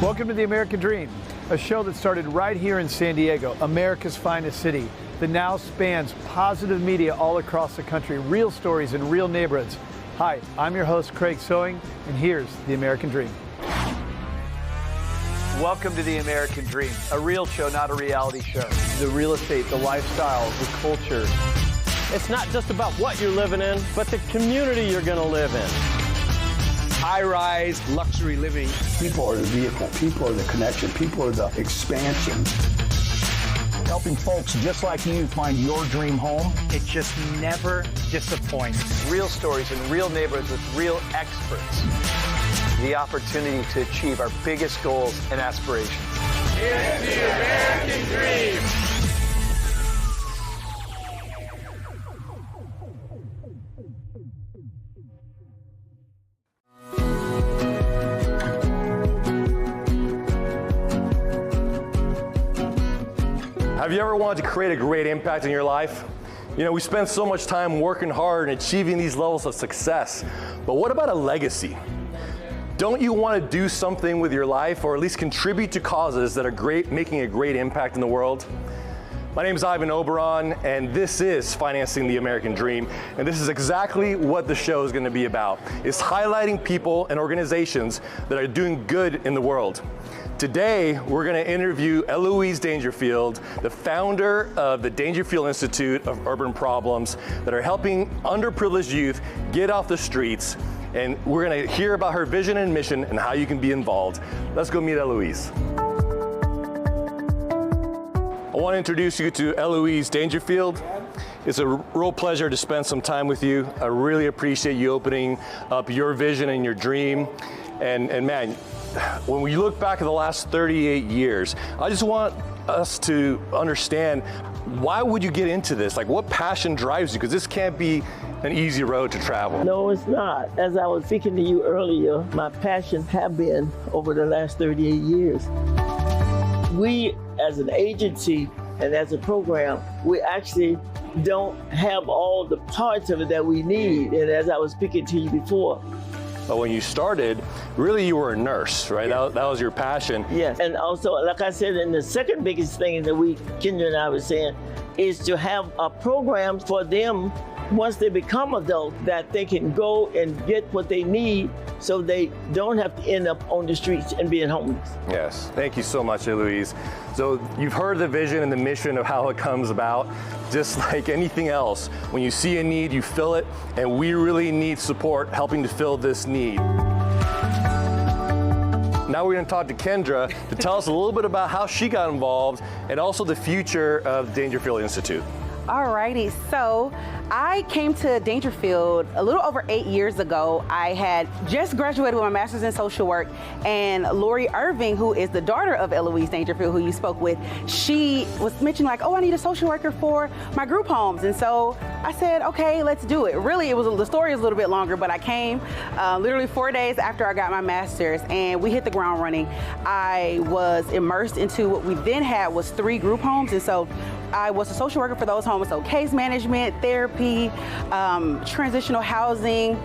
Welcome to The American Dream, a show that started right here in San Diego, America's finest city, that now spans positive media all across the country, real stories in real neighborhoods. Hi, I'm your host, Craig Sewing, and here's The American Dream. Welcome to The American Dream, a real show, not a reality show. The real estate, the lifestyle, the culture. It's not just about what you're living in, but the community you're going to live in. High-rise luxury living. People are the vehicle, people are the connection, people are the expansion. Helping folks just like you find your dream home. It just never disappoints. Real stories in real neighborhoods with real experts. The opportunity to achieve our biggest goals and aspirations. It's the American Dream. Have you ever wanted to create a great impact in your life? You know, we spend so much time working hard and achieving these levels of success, but what about a legacy? Don't you want to do something with your life, or at least contribute to causes that are making a great impact in the world? My name is Ivan Oberon, and this is Financing the American Dream, and this is exactly what the show is going to be about. It's highlighting people and organizations that are doing good in the world. Today, we're going to interview Eloise Dangerfield, the founder of the Dangerfield Institute of Urban Problems, that are helping underprivileged youth get off the streets. And we're going to hear about her vision and mission and how you can be involved. Let's go meet Eloise. I want to introduce you to Eloise Dangerfield. It's a real pleasure to spend some time with you. I really appreciate you opening up your vision and your dream. And man, when we look back at the last 38 years, I just want us to understand, why would you get into this? Like, what passion drives you? Because this can't be an easy road to travel. No, it's not. As I was speaking to you earlier, my passion have been over the last 38 years. We, as an agency and as a program, we actually don't have all the parts of it that we need. And as I was speaking to you before, but when you started, really you were a nurse, right? Yes. That was your passion. Yes, and also, like I said, and the second biggest thing that Kendra and I were saying, is to have a program for them once they become adults, that they can go and get what they need so they don't have to end up on the streets and being homeless. Yes, thank you so much, Eloise. So you've heard the vision and the mission of how it comes about. Just like anything else, when you see a need, you fill it, and we really need support helping to fill this need. Now we're going to talk to Kendra to tell us a little bit about how she got involved and also the future of Dangerfield Institute. Alrighty, so I came to Dangerfield a little over 8 years ago. I had just graduated with my master's in social work, and Lori Irving, who is the daughter of Eloise Dangerfield, who you spoke with, she was mentioning like, oh, I need a social worker for my group homes. And so I said, okay, let's do it. Really, the story is a little bit longer, but I came literally 4 days after I got my master's, and we hit the ground running. I was immersed into what we then had was 3 group homes, and so I was a social worker for those homes, so case management, therapy, transitional housing,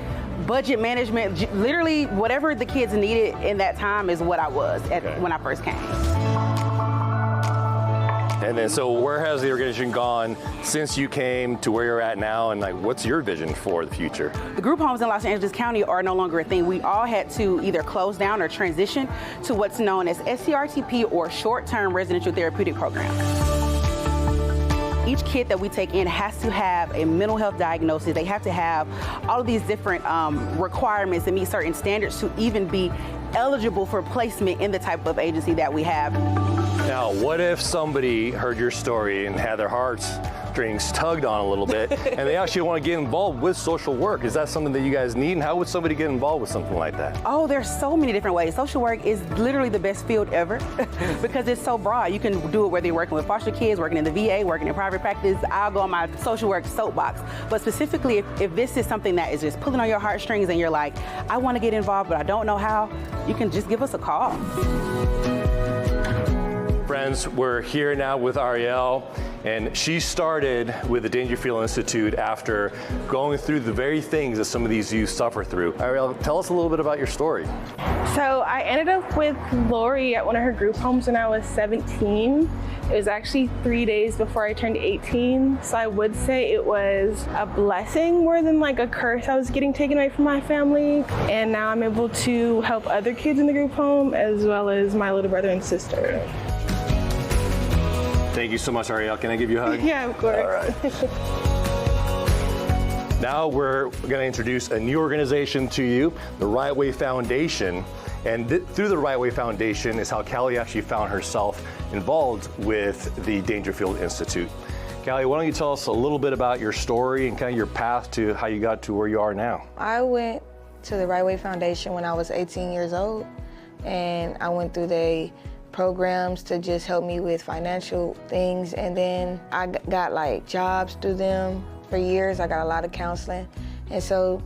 budget management, literally whatever the kids needed in that time is what I was when I first came. And then, so where has the organization gone since you came to where you're at now, and like, what's your vision for the future? The group homes in Los Angeles County are no longer a thing. We all had to either close down or transition to what's known as SCRTP, or short-term residential therapeutic program. Each kid that we take in has to have a mental health diagnosis. They have to have all of these different requirements and meet certain standards to even be eligible for placement in the type of agency that we have. Now, what if somebody heard your story and had their heartstrings tugged on a little bit, and they actually want to get involved with social work? Is that something that you guys need, and how would somebody get involved with something like that? Oh, there's so many different ways. Social work is literally the best field ever because it's so broad. You can do it whether you're working with foster kids, working in the VA, working in private practice. I'll go on my social work soapbox. But specifically, if this is something that is just pulling on your heartstrings and you're like, I want to get involved, but I don't know how, you can just give us a call. friends, we're here now with Ariel, and she started with the Dangerfield Institute after going through the very things that some of these youth suffer through. Ariel, tell us a little bit about your story. So I ended up with Lori at one of her group homes when I was 17. It was actually 3 days before I turned 18. So I would say it was a blessing more than like a curse. I was getting taken away from my family. And now I'm able to help other kids in the group home as well as my little brother and sister. Thank you so much, Ariel. Can I give you a hug? Yeah, of course. All right. Now we're going to introduce a new organization to you, the Right Way Foundation. And through the Right Way Foundation is how Callie actually found herself involved with the Dangerfield Institute. Callie, why don't you tell us a little bit about your story and kind of your path to how you got to where you are now? I went to the Right Way Foundation when I was 18 years old, and I went through the programs to just help me with financial things, and then I got like jobs through them for years. I got a lot of counseling, and so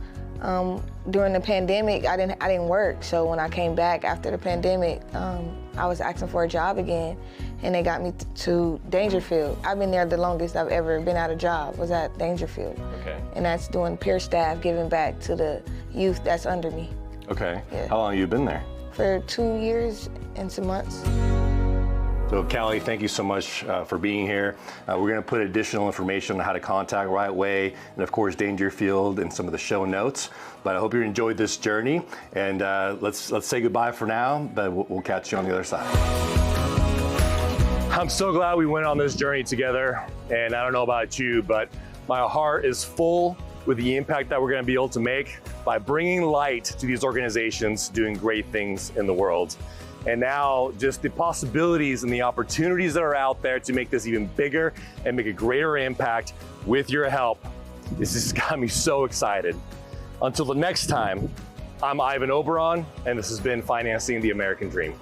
during the pandemic, I didn't work. So when I came back after the pandemic, I was asking for a job again, and they got me to Dangerfield. I've been there the longest I've ever been out of job, was at Dangerfield. Okay. And that's doing peer staff, giving back to the youth that's under me. Okay. Yeah. How long have you been there? For 2 years and some months. So Callie, thank you so much for being here. We're going to put additional information on how to contact Right Way and of course Dangerfield in some of the show notes. But I hope you enjoyed this journey, and let's say goodbye for now, but we'll catch you on the other side. I'm so glad we went on this journey together, and I don't know about you, but my heart is full with the impact that we're going to be able to make by bringing light to these organizations doing great things in the world. And now just the possibilities and the opportunities that are out there to make this even bigger and make a greater impact with your help. This has got me so excited. Until the next time, I'm Ivan Oberon, and this has been Financing the American Dream.